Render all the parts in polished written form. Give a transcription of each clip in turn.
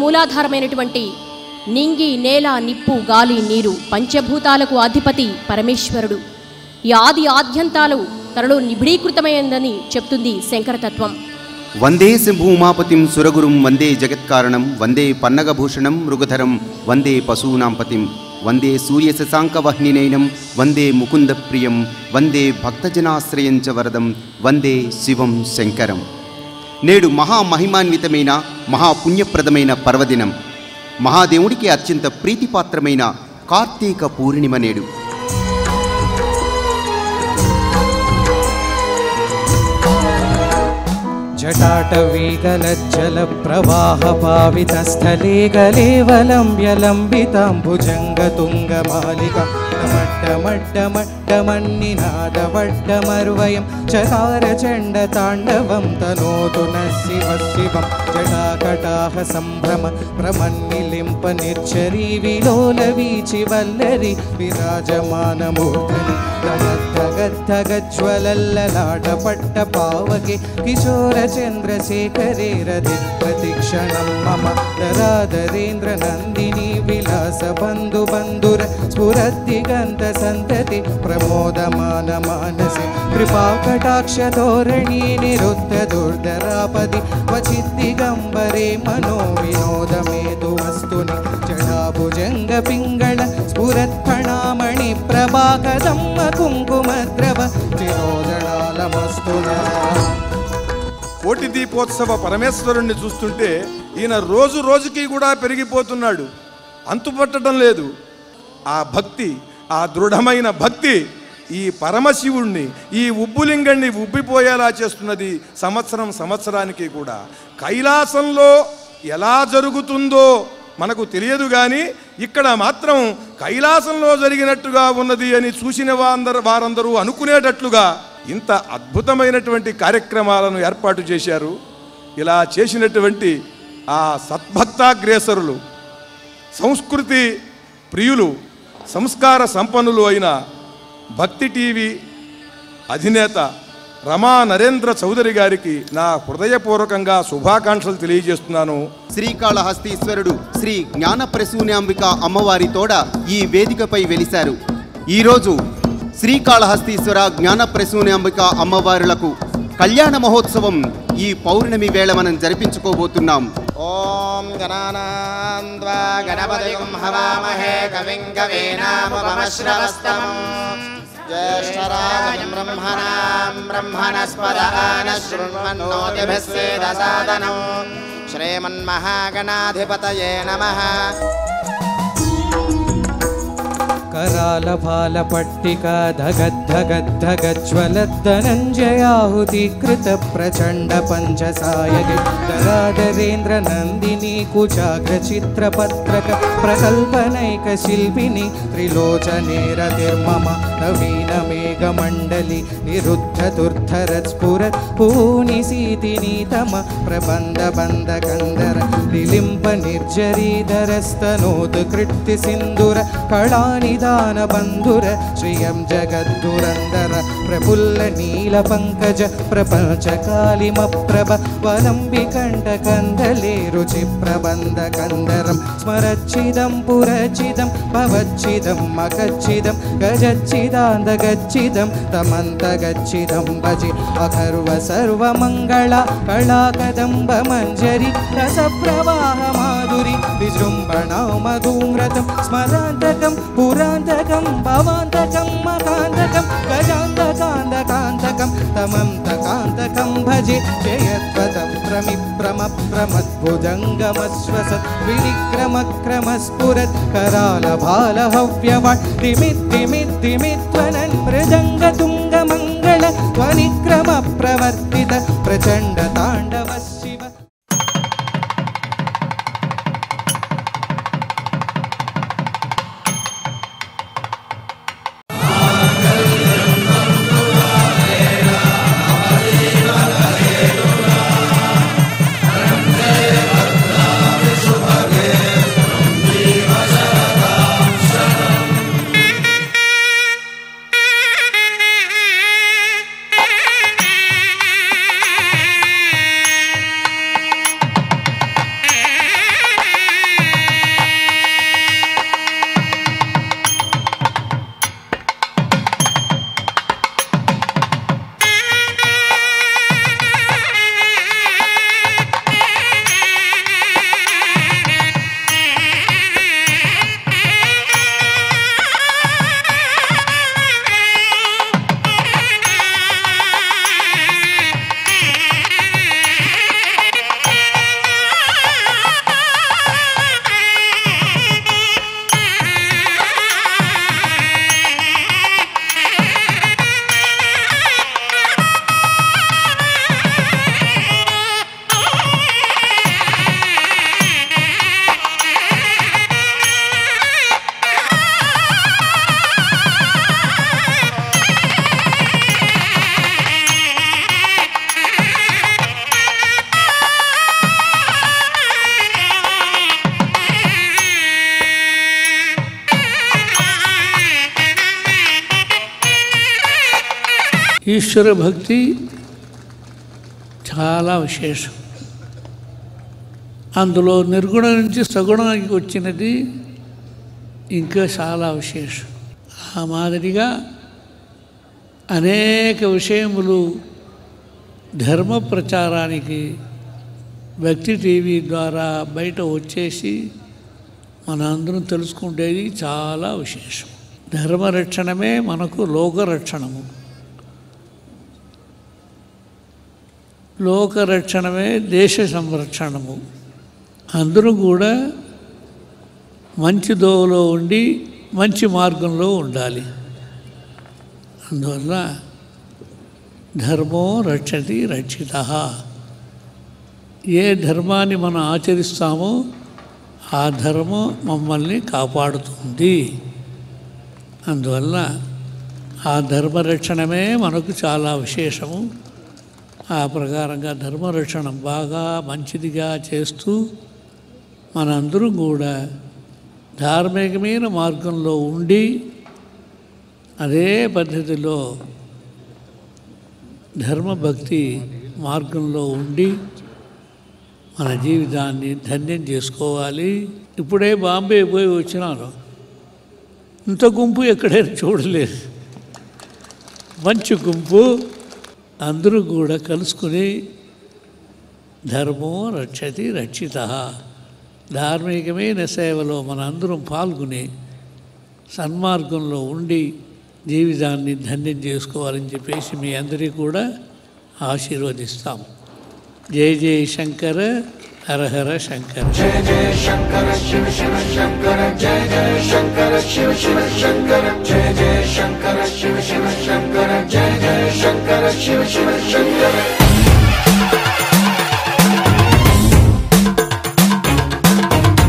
మూలాధారమైనటువంటి నింగి, నేల, నిప్పు, గాలి, నీరు పంచభూతాలకు అధిపతి పరమేశ్వరుడు. ఈ ఆది ఆద్యంతాలు తనలో నిబిడీకృతమైందని చెప్తుంది శంకరతత్వం. వందే శంభూమాపతిం సురగురుం వందే జగత్కారణం వందే పన్నగభూషణం మృగధరం వందే పశూనాంపతిం వందే సూర్యశశాంకవహ్నినైనం వందే ముకుందప్రియం వందే భక్తజనాశ్రయంచ వరదం వందే శివం శంకరం. నేడు మహామహిమాన్వితమైన మహాపుణ్యప్రదమైన పర్వదినం. మహాదేవుడికి అత్యంత ప్రీతిపాత్రమైన కార్తీక పూర్ణిమ నేడు. जटाटवीगलज्जल प्रवाह पावितस्थले गलेवलम्ब्यलम्बिताम्बुजङ्गतुङ्गमालिका मड्डमड्डमड्डमन्निनादवड्डमर्वयं चकारचण्डताण्डवं तनोतु नः शिवः शिवं. जटाकटाह सम्भ्रम प्रमन्निलिम्प निर्झरी विलोलवीचि वल्लरी विराजमानमूर्धनि धगद्धगद्धगज्ज्वलल्ललाटपट्टपावके किशोरचन्द्रशेखरे रति प्रतिक्षणं मम दरादरेन्द्रनन्दिनी विलासबन्धुबन्धुर स्फुरद्दिगन्तसन्तति प्रमोदमानमानसे कृपाकटाक्षधोरणी निरुद्धदुर्धरापदि क्वचिद्दिगम्बरे मनोविनोदमेतु वस्तुनि जडाभुजङ्गपिङ्गळ स्फुरत्फणामणि प्रभाकदम्म కుంకుమద్రవ చిరోదళాలమస్తునా. కోటి దీపోత్సవ పరమేశ్వరుణ్ణి చూస్తుంటే ఈయన రోజు రోజుకి కూడా పెరిగిపోతున్నాడు, అంతుపట్టడం లేదు. ఆ భక్తి, ఆ దృఢమైన భక్తి ఈ పరమశివుణ్ణి, ఈ ఉబ్బులింగణ్ణి ఉబ్బిపోయేలా చేస్తున్నది. సంవత్సరం సంవత్సరానికి కూడా కైలాసంలో ఎలా జరుగుతుందో మనకు తెలియదు, కానీ ఇక్కడ మాత్రం కైలాసంలో జరిగినట్టుగా ఉన్నది అని చూసిన వారందరూ అనుకునేటట్లుగా ఇంత అద్భుతమైనటువంటి కార్యక్రమాలను ఏర్పాటు చేశారు. ఇలా చేసినటువంటి ఆ సద్భక్తాగ్రేసరులు, సంస్కృతి ప్రియులు, సంస్కార సంపన్నులు అయిన భక్తి టీవీ అధినేత రమా నరేంద్ర చౌదరి గారికి నా హృదయపూర్వకంగా శుభాకాంక్షలు తెలియజేస్తున్నాను. శ్రీకాళహస్తీశ్వరుడు శ్రీ జ్ఞానప్రసూనాంబిక అమ్మవారి తోడ ఈ వేదికపై వెలిశారు. ఈరోజు శ్రీకాళహస్తీశ్వర జ్ఞానప్రసూనాంబిక అమ్మవారులకు కళ్యాణ మహోత్సవం ఈ పౌర్ణమి వేళ మనం జరిపించుకోబోతున్నాం. ఓం గణానాం త్వా గణపతిం హవామహే కవిం కవీనాముపమశ్రవస్తమం జ్యేష్ఠరాజం బ్రహ్మణాం బ్రహ్మణస్పదాన శృణ్వన్నోతిభిస్సేదసాదనం శ్రీమన్మహాగణాధిపతయే నమః. करालभालपट्टिका धगद्धगद्धगज्ज्वलद्धनञ्जयाहुतिकृत प्रचण्ड पञ्चसायके दरादरेन्द्रनन्दिनी कुचाग्रचित्रपत्रक प्रकल्पनैकशिल्पिनी त्रिलोचने रतिर्मम नवीनमेघमण्डली निरुद्धदुर्धरस्फुरत् पूनिसीतिनीतम प्रबन्धबन्धकन्दर निलिम्प निर्जरीधरस्तनोत्कृत्तिसिन्दुर कलानिदानबन्धुर श्रियं जगद्दुरन्दर प्रफुल्ल नीलपङ्कज प्रपञ्चकालिमप्रभ वलम्बिकण्ठकन्दले रुचिप्रबन्धकन्दरं स्मरच्चिदं पुरचिदं भवच्चिदं मकच्चिदं गजच्चिदान्दगच्चिदं तमन्तगच्चिदं भजे अकर्व सर्वमङ्गला कलाकदम्बमञ्जरी रसप्रवाहमाधुरी विजृम्भणा मधुम्रतं स्मरान्तकं पुरान्तकं भवान्तकं मकान्तकं गजान्तकान्तकान्तकं तमन्तकान्तकं भजे जयत्वतन्त्रमिप्रमप्रमद्भुजङ्गमश्वसत् विनिक्रमक्रमस्फुरत् करालभालहव्यवाट् दिमिद्दिमिद्दिमिध्वनन् मृदङ्गतुङ्गमङ्गल ध्वनिक्रमप्रवर्तित प्रचण्डताण्डव शिव. ఈశ్వర భక్తి చాలా విశేషం. అందులో నిర్గుణం నుంచి సగుణానికి వచ్చినది ఇంకా చాలా విశేషం. ఆ మాదిరిగా అనేక విషయములు ధర్మ ప్రచారానికి భక్తి టీవీ ద్వారా బయట వచ్చేసి మన అందరం తెలుసుకుంటేది చాలా విశేషం. ధర్మరక్షణమే మనకు లోకరక్షణము, లోకరక్షణమే దేశ సంరక్షణము. అందరూ కూడా మంచి దోవలో ఉండి మంచి మార్గంలో ఉండాలి. అందువల్ల ధర్మో రక్షతి రక్షితః. ఏ ధర్మాన్ని మనం ఆచరిస్తామో ఆ ధర్మం మమ్మల్ని కాపాడుతుంది. అందువల్ల ఆ ధర్మరక్షణమే మనకు చాలా విశేషము. ఆ ప్రకారంగా ధర్మరక్షణ బాగా మంచిదిగా చేస్తూ మనందరం కూడా ధార్మికమైన మార్గంలో ఉండి అదే పద్ధతిలో ధర్మభక్తి మార్గంలో ఉండి మన జీవితాన్ని ధన్యం చేసుకోవాలి. ఇప్పుడే బాంబే పోయి వచ్చినాను, ఇంత గుంపు ఎక్కడైనా చూడలేదు. మంచి గుంపు, అందరూ కూడా కలుసుకుని ధర్మో రక్షతి రక్షితః, ధార్మికమైన సేవలో మనందరం పాల్గొని సన్మార్గంలో ఉండి జీవితాన్ని ధన్యం చేసుకోవాలని చెప్పేసి మీ అందరికీ కూడా ఆశీర్వదిస్తాం. జయ జయ శంకర, హర హర శంకర. జయ జయ శంకర శివ శివ శంకర, జయ జయ శంకర శివ శివ శంకర, జయ జయ శంకర శివ శివ శంకర, జయ జయ శంకర శివ శివ శంకర.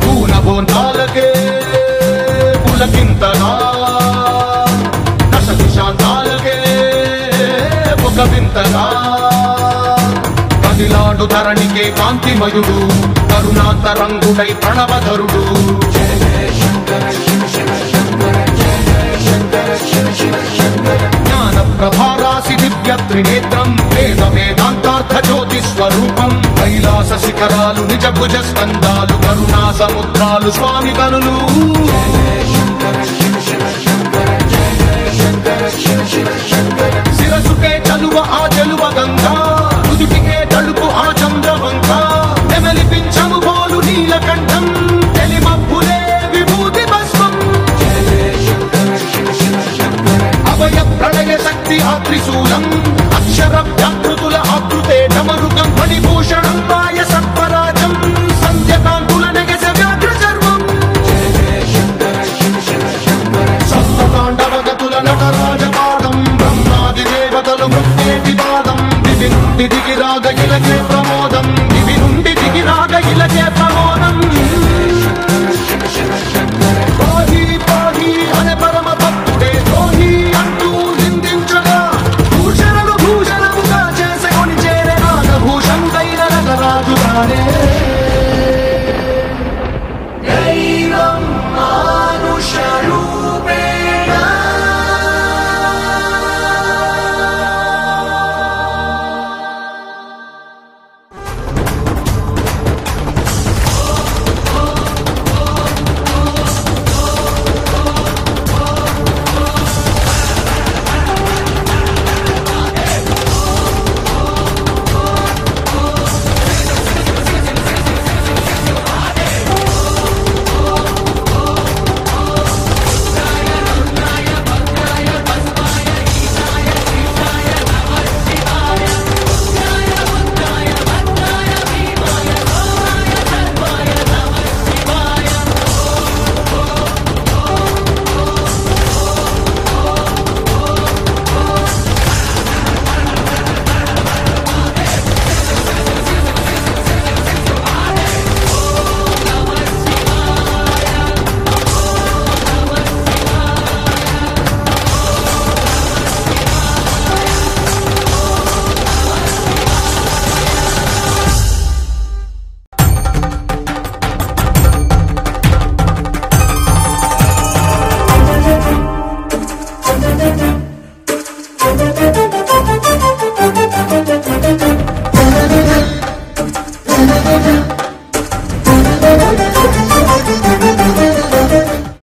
పూనబోంతాలకే పులకింతగా, దశ దిశాంతాలకే ఒక వింతగా, కదిలాడు ధరణికే కాంతిమయుడు, కరుణాంతరంగుడై ప్రణవధరుడు. జయ జయ శంకర శివ శివ శంకర, జయ జయ శంకర శివ శివ శంకర. జ్ఞాన ప్రభారాసి దివ్య త్రినేత్రం, వేద వేదాంతార్థ జ్యోతి స్వరూపం, కైలాస శిఖరాలు నిజ భుజ స్కందాలు, కరుణా సముద్రాలు స్వామి కనులు. జయ జయ శంకర శివ శివ శంకర, జయ జయ శంకర శివ శివ శంకర. శిరసుకే చలువ ఆ చెలువ గంగా, నుదుటికే తడుపు ఆ చంద్రవంక, నెమలిపించము పోలు నీలకంఠం, తెలిమబ్బులే విభూతి భస్మం. జయ జయ శంకర శివ శివ శంకర. అభయ ప్రళయ శక్తి ఆ త్రిశూలం, అక్షర వ్యాకృతుల ఆకృతే డమరుకం, ఫణిభూషణం పాయ సత్వరాజం, సంధ్యకాంతుల నెగస వ్యాఘ్ర చర్మం. జయ జయ శంకర శివ శివ శంకర. సప్తతాండవగతుల నటరాజపాదం, బ్రహ్మాది దేవతలు మృత్యేటి పాదం, దిగి నుండి దిగి రాగ ఇలకే ప్రమో